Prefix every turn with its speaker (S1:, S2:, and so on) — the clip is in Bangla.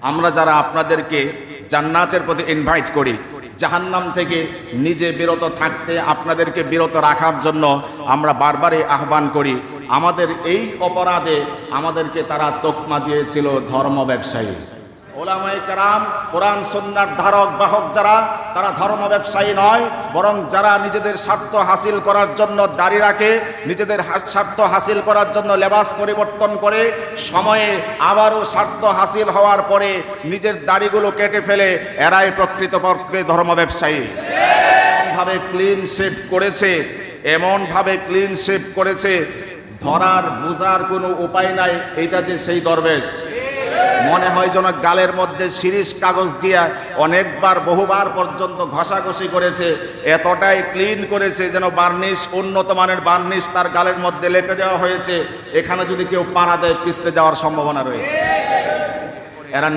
S1: আমরা যারা আপনাদেরকে জান্নাতের প্রতি ইনভাইট করি, জাহান্নাম থেকে নিজে বিরত থাকতে আপনাদেরকে বিরত রাখার জন্য আমরা বারবারই আহ্বান করি। আমাদের এই অপরাধে আমাদেরকে তারা তকমা দিয়েছিল ধর্ম ব্যবসায়ী। ওলামায়ে কেরাম, কোরআন সুন্নাহর ধারক বাহক যারা, তারা ধর্ম ব্যবসায়ী নয়, বরং যারা নিজেদের স্বার্থ হাসিল করার জন্য দাড়ি রাখে, নিজেদের স্বার্থ হাসিল করার জন্য লেবাস পরিবর্তন করে, সময়ে আবারও স্বার্থ হাসিল হওয়ার পরে নিজের দাড়িগুলো কেটে ফেলে, এরাই প্রকৃতপক্ষে ধর্ম ব্যবসায়ী। এমনভাবে ক্লিন শেভ করেছে, এমনভাবে ক্লিন শেভ করেছে, ধরার বোঝার কোনো উপায় নাই এইটা যে সেই দরবেশ। মনে হয় যেন গালের মধ্যে শিরিষ কাগজ দিয়ে অনেকবার বহুবার পর্যন্ত ঘষাঘষি করেছে, এতটাই ক্লিন করেছে যেন বার্নিশ, উন্নত মানের বার্নিশ তার গালের মধ্যে লেপে দেওয়া হয়েছে। এখানে যদি কেউ পাড়া দেয় পিছলে যাওয়ার সম্ভাবনা রয়েছে। এরা